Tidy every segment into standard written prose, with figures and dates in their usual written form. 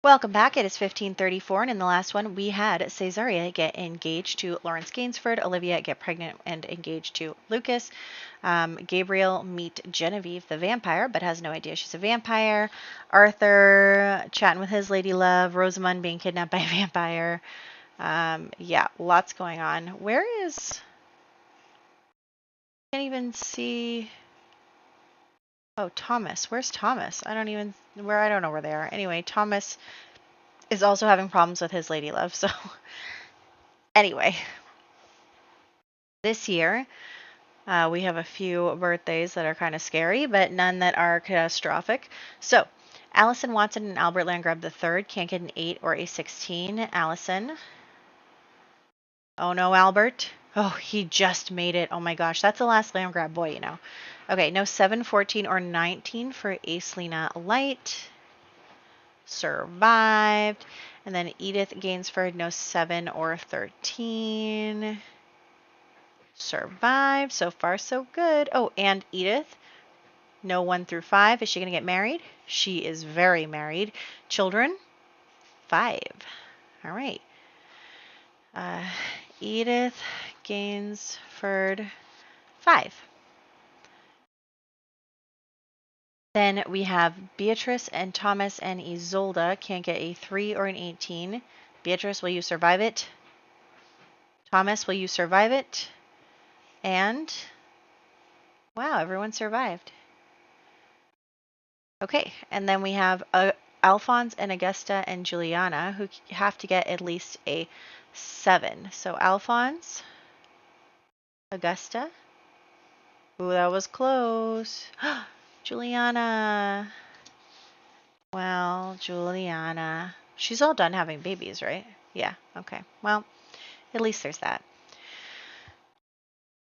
Welcome back. It is 1534, and in the last one, we had Caesarea get engaged to Lawrence Gainsford, Olivia get pregnant and engaged to Lucas, Gabriel meet Genevieve the vampire, but has no idea she's a vampire, Arthur chatting with his lady love, Rosamund being kidnapped by a vampire. Yeah, lots going on. Where is... Can't even see... Oh, Thomas. Where's Thomas? I don't know where they are. Anyway, Thomas is also having problems with his lady love. So anyway, this year we have a few birthdays that are kind of scary, but none that are catastrophic. So Allison Watson and Albert Landgrab III can't get an 8 or a 16. Allison. Oh no, Albert. Oh, he just made it. Oh my gosh, that's the last Landgrab boy, you know. Okay, no 7, 14, or 19 for Aislena Light. Survived. And then Edith Gainsford, no 7 or 13. Survived. So far, so good. Oh, and Edith, no 1 through 5. Is she going to get married? She is very married. Children? 5. All right. Edith Gainsford, 5. Then we have Beatrice and Thomas and Isolde can't get a 3 or an 18. Beatrice, will you survive it? Thomas, will you survive it? And, wow, everyone survived. Okay, and then we have Alphonse and Augusta and Juliana who have to get at least a 7. So Alphonse, Augusta. Ooh, that was close. Juliana. Well, Juliana. She's all done having babies, right? Yeah, okay. Well, at least there's that.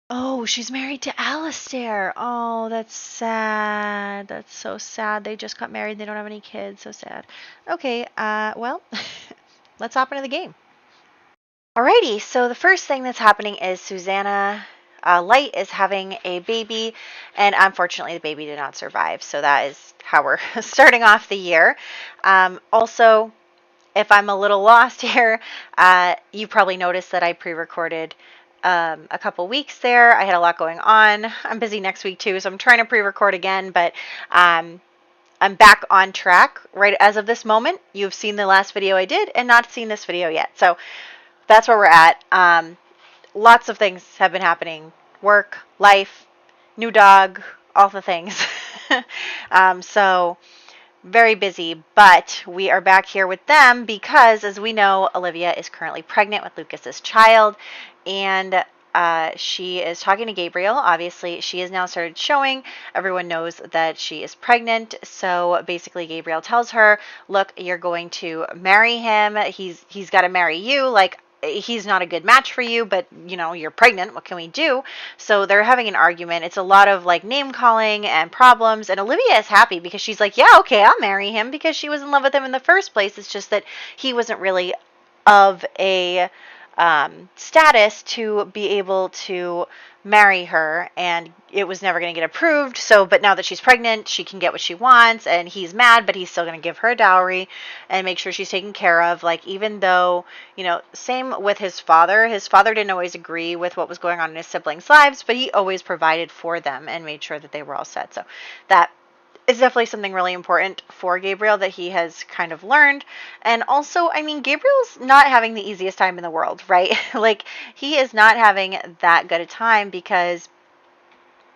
Oh, she's married to Alistair. Oh, that's sad. That's so sad. They just got married. They don't have any kids. So sad. Okay, well, let's hop into the game. Alrighty, so the first thing that's happening is Susanna Light is having a baby, and unfortunately the baby did not survive. So that is how we're starting off the year. Also, if I'm a little lost here, you probably noticed that I pre-recorded a couple weeks there. I had a lot going on. I'm busy next week too, so I'm trying to pre-record again, but I'm back on track right as of this moment. You've seen the last video I did and not seen this video yet. So that's where we're at. Lots of things have been happening. Work, life, new dog, all the things. So very busy, but we are back here with them because, as we know, Olivia is currently pregnant with Lucas's child, and she is talking to Gabriel. Obviously, she has now started showing. Everyone knows that she is pregnant, so basically Gabriel tells her, look, you're going to marry him. He's got to marry you. Like, he's not a good match for you, but, you know, you're pregnant. What can we do? So they're having an argument. It's a lot of, like, name calling and problems. And Olivia is happy because she's like, yeah, okay, I'll marry him because she was in love with him in the first place. It's just that he wasn't really of a status to be able to marry her, and it was never going to get approved. So, but now that she's pregnant, she can get what she wants, and he's mad, but he's still going to give her a dowry and make sure she's taken care of. Like, even though, you know, same with his father. His father didn't always agree with what was going on in his siblings' lives, but he always provided for them and made sure that they were all set. So that is definitely something really important for Gabriel that he has kind of learned. And also, I mean, Gabriel's not having the easiest time in the world, right? Like, he is not having that good a time because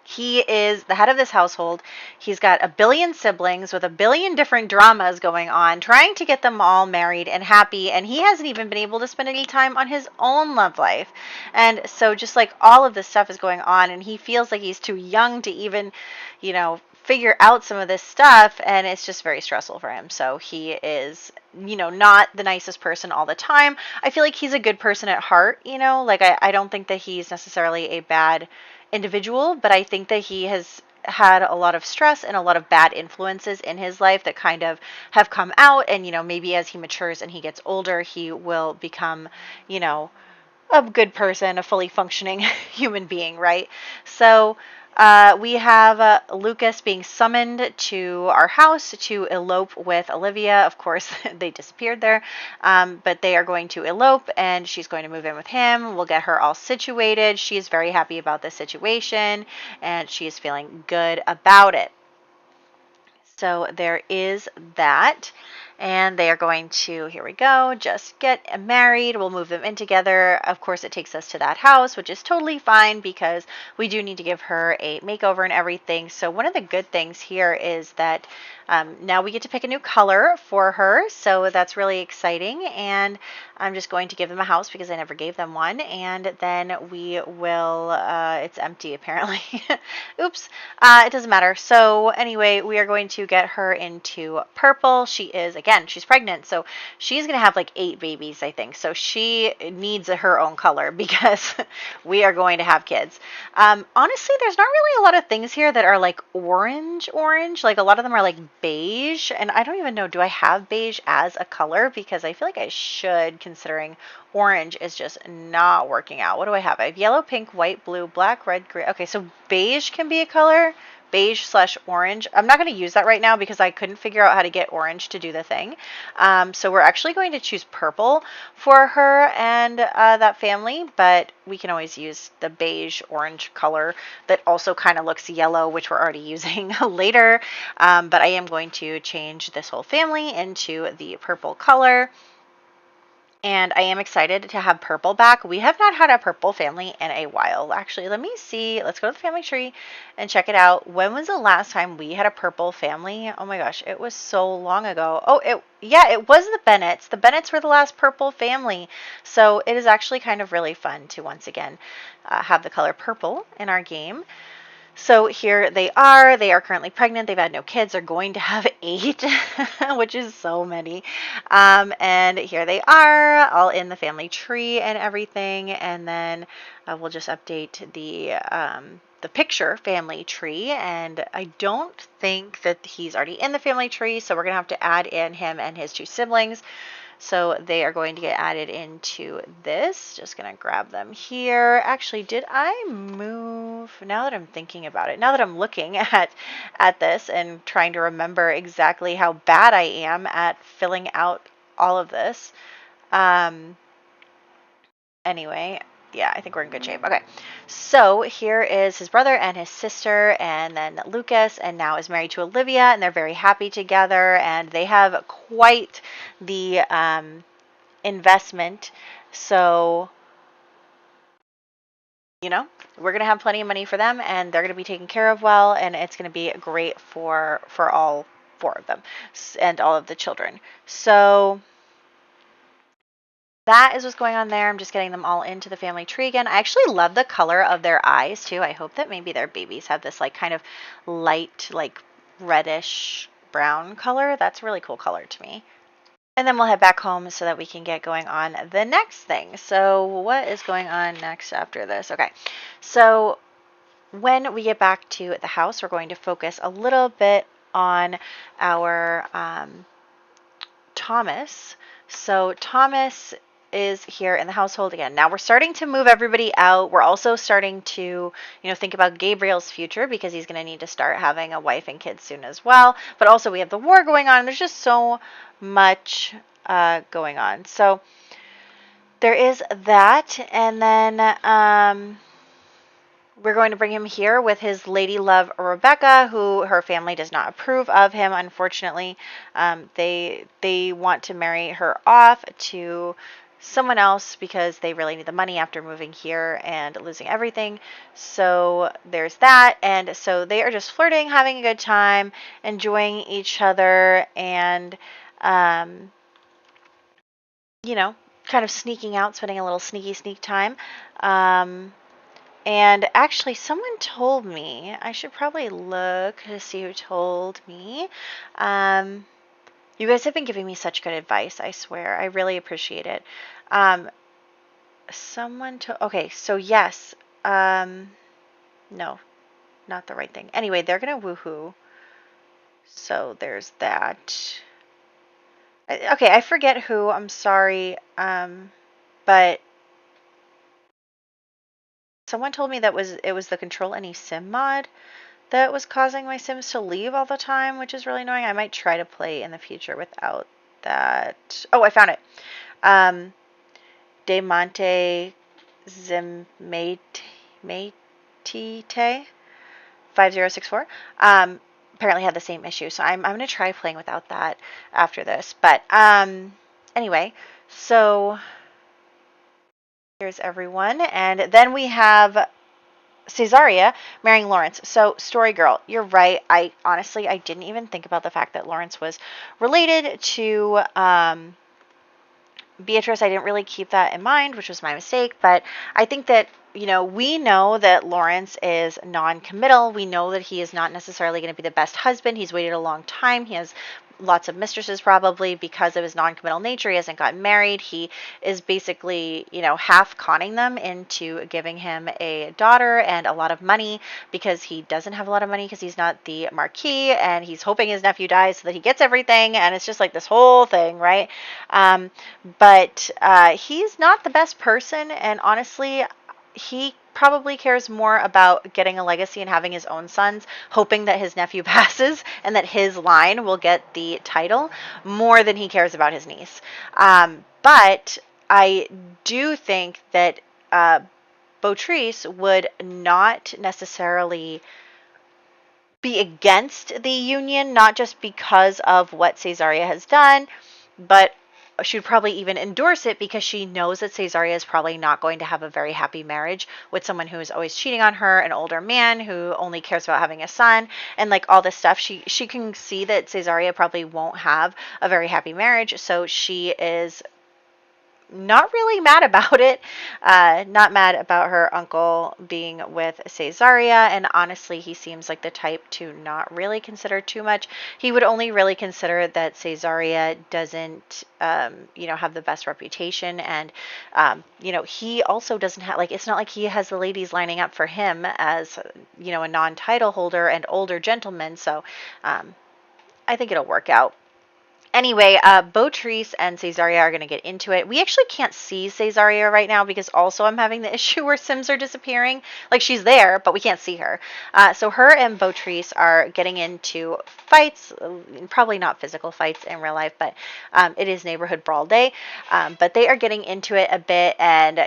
he is the head of this household. He's got a billion siblings with a billion different dramas going on, trying to get them all married and happy, and he hasn't even been able to spend any time on his own love life. And so just like all of this stuff is going on, and he feels like he's too young to even, you know, figure out some of this stuff, and it's just very stressful for him. So he is, you know, not the nicest person all the time. I feel like he's a good person at heart, you know, like I don't think that he's necessarily a bad individual, but I think that he has had a lot of stress and a lot of bad influences in his life that kind of have come out, and, you know, maybe as he matures and he gets older, he will become, you know, a good person, a fully functioning human being, right? So we have Lucas being summoned to our house to elope with Olivia. Of course, they disappeared there, but they are going to elope, and she's going to move in with him. We'll get her all situated. She is very happy about the situation, and she is feeling good about it. So there is that. And they are going to, here we go, just get married. We'll move them in together. Of course, it takes us to that house, which is totally fine because we do need to give her a makeover and everything. So one of the good things here is that now we get to pick a new color for her. So that's really exciting. And I'm just going to give them a house because I never gave them one. And then we will, it's empty apparently. Oops. It doesn't matter. So anyway, we are going to get her into purple. She is, again, she's pregnant. So she's going to have like 8 babies, I think. So she needs her own color because we are going to have kids. Honestly, there's not really a lot of things here that are like orange. Like a lot of them are like beige. And I don't even know, do I have beige as a color? Because I feel like I should, considering orange is just not working out. What do I have? I have yellow, pink, white, blue, black, red, gray. Okay, so beige can be a color. Beige/orange. I'm not going to use that right now because I couldn't figure out how to get orange to do the thing. So we're actually going to choose purple for her and that family, but we can always use the beige-orange color that also kind of looks yellow, which we're already using later. But I am going to change this whole family into the purple color. And I am excited to have purple back. We have not had a purple family in a while. Actually, let me see. Let's go to the family tree and check it out. When was the last time we had a purple family? Oh my gosh, it was so long ago. Oh, it was the Bennetts. The Bennetts were the last purple family. So it is actually kind of really fun to once again have the color purple in our game. So here they are. They are currently pregnant. They've had no kids. They're going to have 8, which is so many. And here they are, all in the family tree and everything. And then we'll just update the picture family tree. And I don't think that he's already in the family tree, so we're going to have to add in him and his 2 siblings. So they are going to get added into this. Just going to grab them here. Actually, did I move? Now that I'm thinking about it, now that I'm looking at this and trying to remember exactly how bad I am at filling out all of this. Anyway, yeah, I think we're in good shape. Okay, so here is his brother and his sister, and then Lucas, and now is married to Olivia, and they're very happy together, and they have quite the investment. So, we're going to have plenty of money for them, and they're going to be taken care of well, and it's going to be great for all 4 of them and all of the children. So that is what's going on there. I'm just getting them all into the family tree again. I actually love the color of their eyes too. I hope that maybe their babies have this like kind of light, like reddish brown color. That's a really cool color to me. And then we'll head back home so that we can get going on the next thing. So what is going on next after this? Okay, so when we get back to the house, we're going to focus a little bit on our Thomas. So Thomas is here in the household again. Now we're starting to move everybody out. We're also starting to, think about Gabriel's future because he's going to need to start having a wife and kids soon as well. But also we have the war going on. There's just so much going on. So there is that. And then we're going to bring him here with his lady love, Rebecca, who her family does not approve of him, unfortunately. They want to marry her off to someone else because they really need the money after moving here and losing everything. So there's that. And so they are just flirting, having a good time, enjoying each other, and, kind of sneaking out, spending a little sneak time. And actually, someone told me, I should probably look to see who told me. You guys have been giving me such good advice, I swear. I really appreciate it. Okay, so yes. No, not the right thing. Anyway, they're going to woohoo. So there's that. Okay, I forget who. I'm sorry. But Someone told me that it was the Control Any Sim mod that was causing my Sims to leave all the time, which is really annoying. I might try to play in the future without that. Oh, I found it. De Monte Zimate 5064 apparently had the same issue. So I'm going to try playing without that after this. But anyway, so here's everyone. And then we have Caesarea marrying Lawrence. So, Story Girl, you're right. I honestly, I didn't even think about the fact that Lawrence was related to Beatrice. I didn't really keep that in mind, which was my mistake. But I think that, we know that Lawrence is non-committal. We know that he is not necessarily going to be the best husband. He's waited a long time. He has lots of mistresses probably because of his non-committal nature. He hasn't gotten married. He is basically, half conning them into giving him a daughter and a lot of money because he doesn't have a lot of money because he's not the marquis and he's hoping his nephew dies so that he gets everything. And it's just like this whole thing, right? But he's not the best person. And honestly, he probably cares more about getting a legacy and having his own sons, hoping that his nephew passes and that his line will get the title more than he cares about his niece. But I do think that Beautrice would not necessarily be against the union, not just because of what Caesarea has done, but she would probably even endorse it because she knows that Caesarea is probably not going to have a very happy marriage with someone who is always cheating on her, an older man who only cares about having a son, and like all this stuff. She can see that Caesarea probably won't have a very happy marriage, so she is not really mad about it. Not mad about her uncle being with Caesarea, and honestly, he seems like the type to not really consider too much. He would only really consider that Caesarea doesn't, have the best reputation, and, he also doesn't have, like, it's not like he has the ladies lining up for him as, a non-title holder and older gentleman, so I think it'll work out. Anyway, Beautrice and Caesarea are going to get into it. We actually can't see Caesarea right now because also I'm having the issue where Sims are disappearing. Like, she's there, but we can't see her. So her and Beautrice are getting into fights, probably not physical fights in real life, but it is neighborhood brawl day. But they are getting into it a bit, and,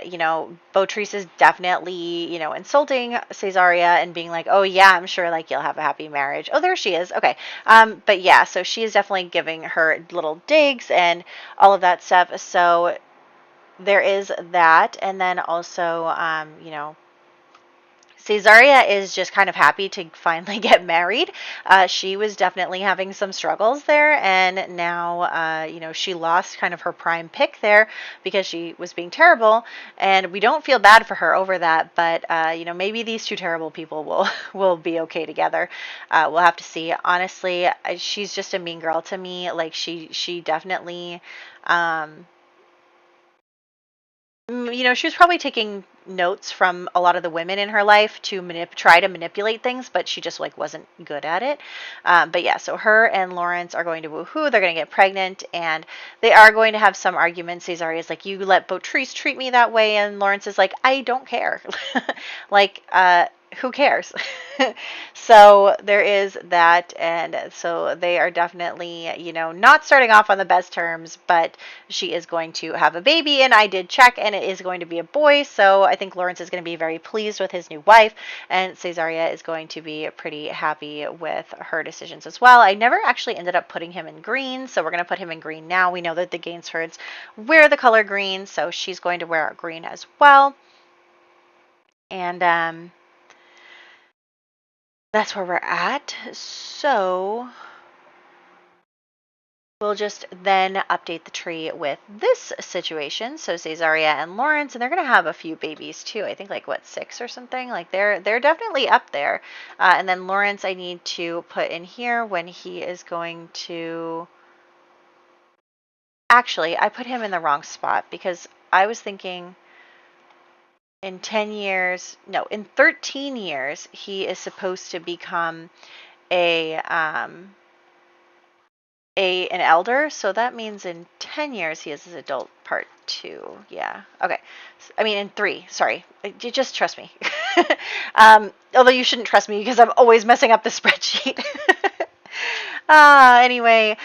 Beautrice is definitely, insulting Caesarea and being like, oh yeah, I'm sure, like, you'll have a happy marriage. Oh, there she is. Okay. But yeah, so she is definitely giving her little digs and all of that stuff. So there is that. And then also, Caesarea is just kind of happy to finally get married. She was definitely having some struggles there, and now, she lost kind of her prime pick there because she was being terrible, and we don't feel bad for her over that, but, maybe these two terrible people will be okay together. We'll have to see. Honestly, she's just a mean girl to me. Like, she definitely, she was probably taking notes from a lot of the women in her life to try to manipulate things, but she just like wasn't good at it. But yeah, so her and Lawrence are going to woohoo. They're going to get pregnant, and they are going to have some arguments. Caesarea is like, "You let Beautrice treat me that way," and Lawrence is like, "I don't care." Like, who cares? So there is that, and so they are definitely, not starting off on the best terms, but she is going to have a baby, and I did check, and it is going to be a boy, so I think Lawrence is going to be very pleased with his new wife, and Caesarea is going to be pretty happy with her decisions as well. I never actually ended up putting him in green, so we're going to put him in green now. We know that the Gainsfords wear the color green, so she's going to wear green as well. And that's where we're at. So we'll just then update the tree with this situation. So Caesarea and Lawrence, and they're gonna have a few babies too. I think like 6 or something. Like they're definitely up there. And then Lawrence, I need to put in here when he is going to. Actually, I put him in the wrong spot because I was thinking in 10 years, no, in 13 years, he is supposed to become a an elder, so that means in 10 years he is his adult part 2. Yeah. Okay. I mean in 3. Sorry. You just trust me. Although you shouldn't trust me because I'm always messing up the spreadsheet. Anyway,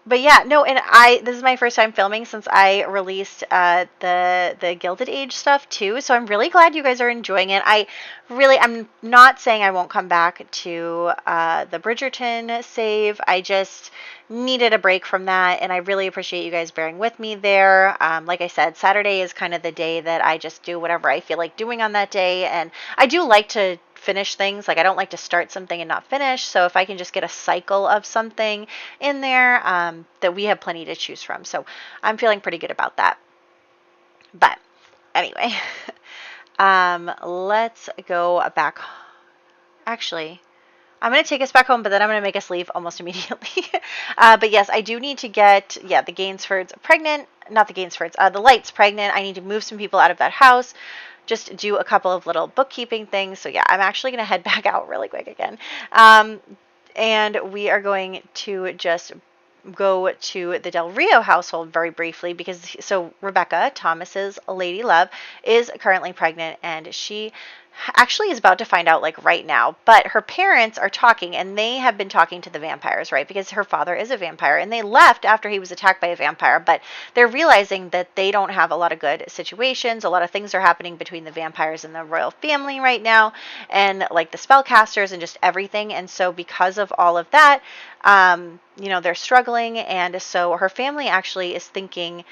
but yeah, no, and this is my first time filming since I released the Gilded Age stuff too. So I'm really glad you guys are enjoying it. I'm not saying I won't come back to the Bridgerton save. I just needed a break from that, and I really appreciate you guys bearing with me there. Like I said, Saturday is kind of the day that I just do whatever I feel like doing on that day, and I do like to finish things. Like I don't like to start something and not finish. So if I can just get a cycle of something in there, that we have plenty to choose from. So I'm feeling pretty good about that. But anyway, let's go back. Actually, I'm going to take us back home, but then I'm going to make us leave almost immediately. But yes, I do need to get, the Gainsfords pregnant. Not the Gainsfords, the Lights pregnant. I need to move some people out of that house. Just do a couple of little bookkeeping things. So yeah, I'm actually going to head back out really quick again. And we are going to just go to the Del Rio household very briefly because Rebecca, Thomas's lady love, is currently pregnant, and she actually is about to find out like right now, but her parents are talking, and they have been talking to the vampires, right? Because her father is a vampire, and they left after he was attacked by a vampire, but they're realizing that they don't have a lot of good situations. A lot of things are happening between the vampires and the royal family right now, and like the spellcasters and just everything. And so because of all of that, they're struggling, and so her family actually is thinking,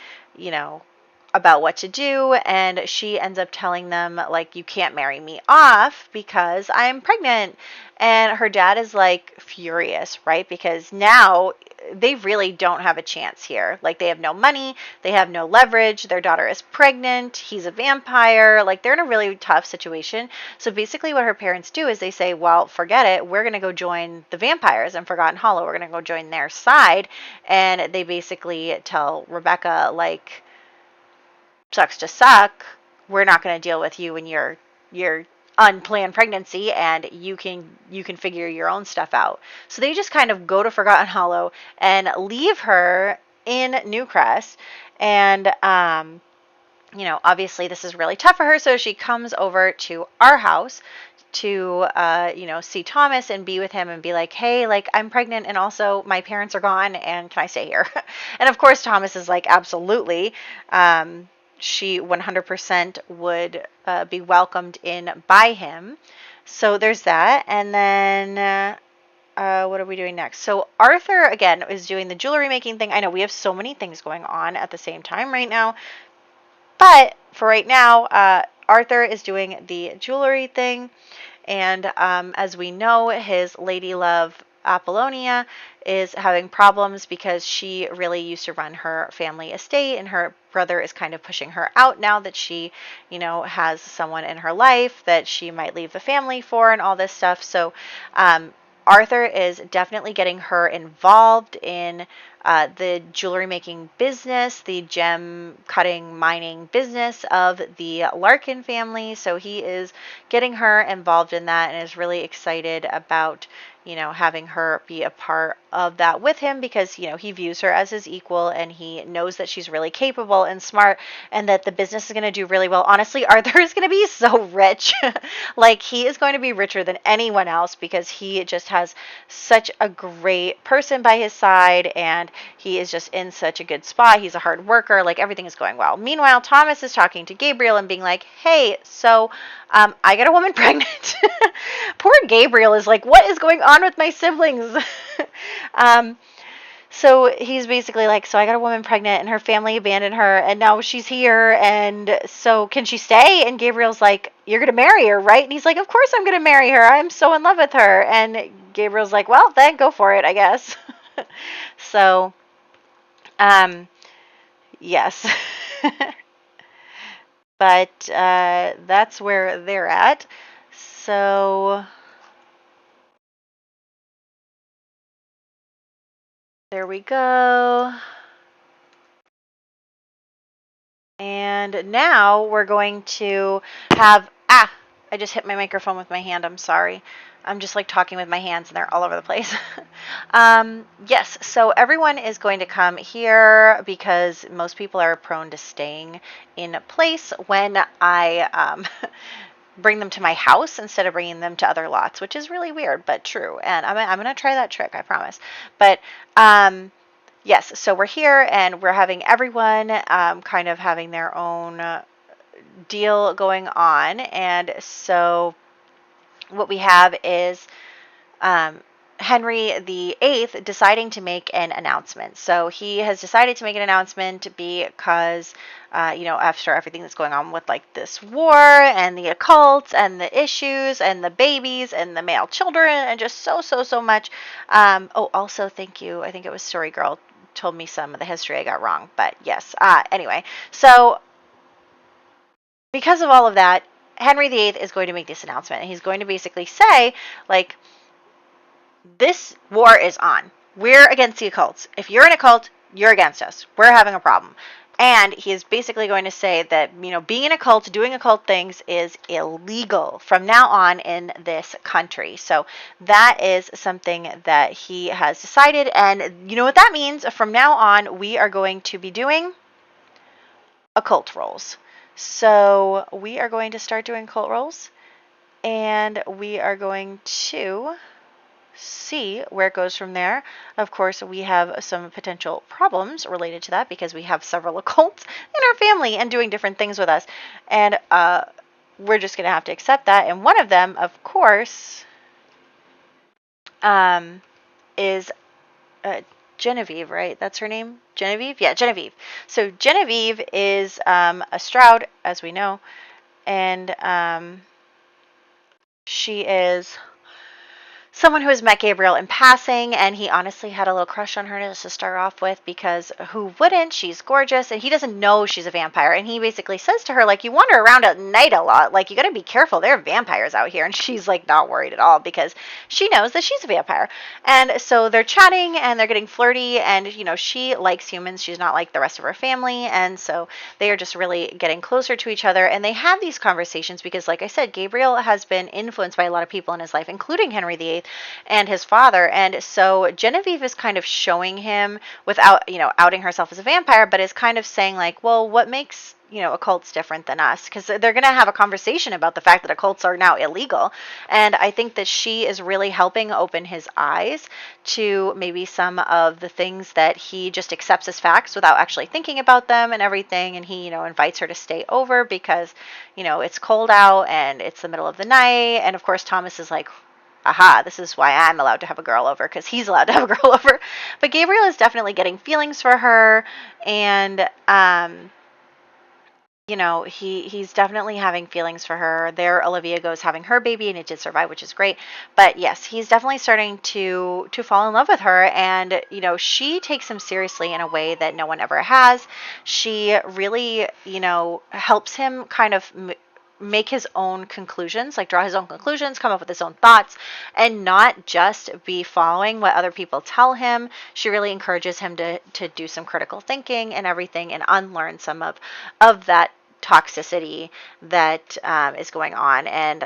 about what to do, and she ends up telling them like, you can't marry me off because I'm pregnant. And her dad is like furious, right? Because now they really don't have a chance here. Like they have no money, they have no leverage, their daughter is pregnant, he's a vampire, like they're in a really tough situation. So basically what her parents do is they say, well, forget it, we're going to go join the vampires in Forgotten Hollow, we're going to go join their side. And they basically tell Rebecca like, sucks to suck, we're not going to deal with you and your unplanned pregnancy, and you can figure your own stuff out. So they just kind of go to Forgotten Hollow and leave her in Newcrest. And obviously this is really tough for her, so she comes over to our house to see Thomas and be with him and be like, hey, like I'm pregnant and also my parents are gone and can I stay here? And of course Thomas is like, absolutely. She 100% would be welcomed in by him. So there's that. And then what are we doing next? So Arthur, again, is doing the jewelry making thing. I know we have so many things going on at the same time right now. But for right now, Arthur is doing the jewelry thing. And as we know, his lady love, Apollonia, is having problems because she really used to run her family estate, and her brother is kind of pushing her out now that she, has someone in her life that she might leave the family for and all this stuff. So Arthur is definitely getting her involved in the jewelry making business, the gem cutting mining business of the Larkin family. So he is getting her involved in that and is really excited about, having her be a part of that with him because, he views her as his equal, and he knows that she's really capable and smart and that the business is going to do really well. Honestly, Arthur is going to be so rich. Like he is going to be richer than anyone else because he just has such a great person by his side, and he is just in such a good spot. He's a hard worker. Like everything is going well. Meanwhile, Thomas is talking to Gabriel and being like, hey, so I got a woman pregnant. Poor Gabriel is like, what is going on with my siblings? So he's basically like, so I got a woman pregnant and her family abandoned her and now she's here, and so can she stay? And Gabriel's like, you're going to marry her, right? And he's like, of course I'm going to marry her. I'm so in love with her. And Gabriel's like, well, then go for it, I guess. So, yes. But that's where they're at. So there we go. And now we're going to have, I just hit my microphone with my hand, I'm sorry. I'm just like talking with my hands and they're all over the place. Yes, so everyone is going to come here because most people are prone to staying in place when I bring them to my house instead of bringing them to other lots, which is really weird, but true. And I'm going to try that trick, I promise. But yes, so we're here and we're having everyone kind of having their own deal going on. And so what we have is Henry VIII deciding to make an announcement. So he has decided to make an announcement because, after everything that's going on with like this war and the occult and the issues and the babies and the male children and just so much. Also, thank you. I think it was Story Girl told me some of the history I got wrong. But yes. Anyway, so because of all of that, Henry VIII is going to make this announcement. And he's going to basically say, like, this war is on. We're against the occults. If you're an occult, you're against us. We're having a problem. And he is basically going to say that, being an occult, doing occult things is illegal from now on in this country. So that is something that he has decided. And you know what that means? From now on, we are going to be doing occult rolls. So we are going to start doing occult rolls. And we are going to see where it goes from there. Of course, we have some potential problems related to that because we have several occults in our family and doing different things with us. And we're just going to have to accept that. And one of them, of course, is Genevieve, right? That's her name? Genevieve? Yeah, Genevieve. So Genevieve is a Stroud, as we know. And she is someone who has met Gabriel in passing, and he honestly had a little crush on her just to start off with, because who wouldn't? She's gorgeous, and he doesn't know she's a vampire, and he basically says to her, like, you wander around at night a lot, like, you gotta be careful, there are vampires out here, and she's, like, not worried at all, because she knows that she's a vampire, and so they're chatting, and they're getting flirty, and, she likes humans, she's not like the rest of her family, and so they are just really getting closer to each other, and they have these conversations, because, like I said, Gabriel has been influenced by a lot of people in his life, including Henry VIII, and his father. And so Genevieve is kind of showing him without, outing herself as a vampire, but is kind of saying like, well, what makes, occults different than us? Because they're going to have a conversation about the fact that occults are now illegal. And I think that she is really helping open his eyes to maybe some of the things that he just accepts as facts without actually thinking about them and everything. And he, invites her to stay over because, it's cold out and it's the middle of the night. And of course, Thomas is like, aha, this is why I'm allowed to have a girl over, because he's allowed to have a girl over. But Gabriel is definitely getting feelings for her, and he's definitely having feelings for her. There, Olivia goes having her baby, and it did survive, which is great. But yes, he's definitely starting to fall in love with her, and she takes him seriously in a way that no one ever has. She really, helps him kind of make his own conclusions, like draw his own conclusions, come up with his own thoughts, and not just be following what other people tell him. She really encourages him to do some critical thinking and everything, and unlearn some of that toxicity that is going on. And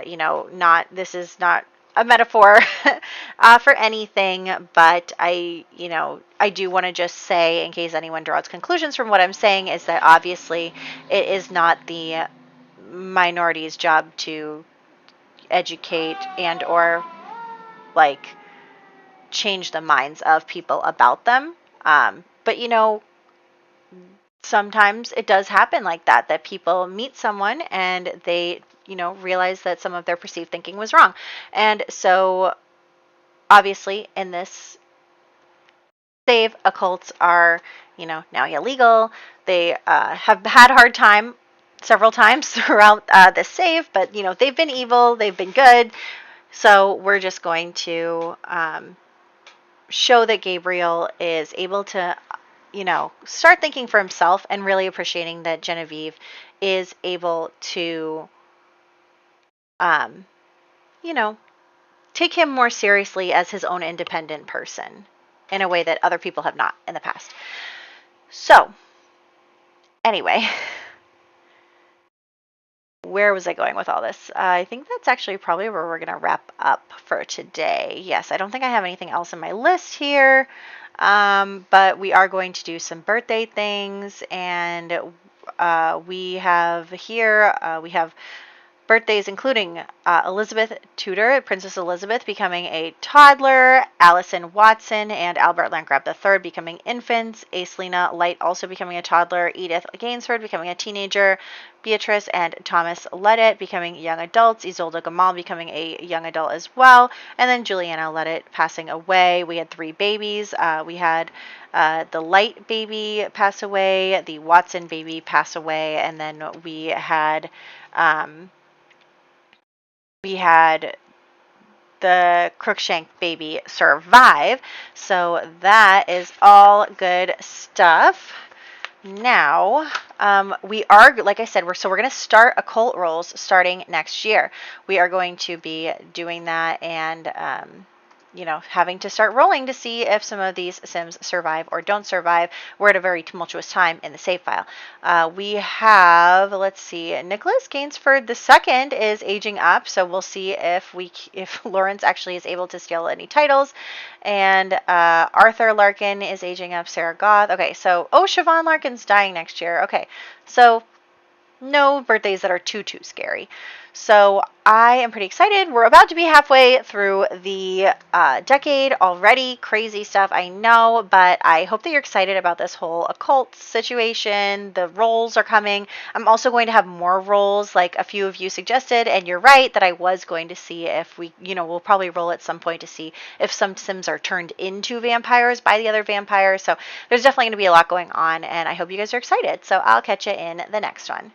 this is not a metaphor for anything, but I do want to just say, in case anyone draws conclusions from what I'm saying, is that obviously it is not the minority's job to educate and or like change the minds of people about them. But sometimes it does happen like that people meet someone and they, realize that some of their perceived thinking was wrong. And so obviously in this save, occults are, now illegal. They have had a hard time several times throughout this save, but they've been evil, they've been good. So we're just going to show that Gabriel is able to, start thinking for himself, and really appreciating that Genevieve is able to, take him more seriously as his own independent person in a way that other people have not in the past. So, anyway, where was I going with all this? I think that's actually probably where we're going to wrap up for today. Yes, I don't think I have anything else in my list here, but we are going to do some birthday things, and we have here, we have birthdays including Elizabeth Tudor, Princess Elizabeth, becoming a toddler, Allison Watson and Albert Landgraf III becoming infants, Aislena Light also becoming a toddler, Edith Gainsford becoming a teenager, Beatrice and Thomas Leddett becoming young adults, Isolde Gamal becoming a young adult as well, and then Juliana Leddett passing away. We had 3 babies. We had the Light baby pass away, the Watson baby pass away, and then we had the Crookshank baby survive. So that is all good stuff. Now, we are, like I said, we're going to start occult rolls starting next year. We are going to be doing that and, having to start rolling to see if some of these Sims survive or don't survive. We're at a very tumultuous time in the save file. We have, let's see, Nicholas Gainsford II is aging up, so we'll see if Lawrence actually is able to steal any titles. And Arthur Larkin is aging up, Sarah Goth. Okay, so, Siobhan Larkin's dying next year. Okay, so no birthdays that are too scary. So I am pretty excited. We're about to be halfway through the decade already. Crazy stuff, I know, but I hope that you're excited about this whole occult situation. The rolls are coming. I'm also going to have more rolls like a few of you suggested, and you're right that I was going to see if we'll probably roll at some point to see if some Sims are turned into vampires by the other vampires. So there's definitely going to be a lot going on, and I hope you guys are excited. So I'll catch you in the next one.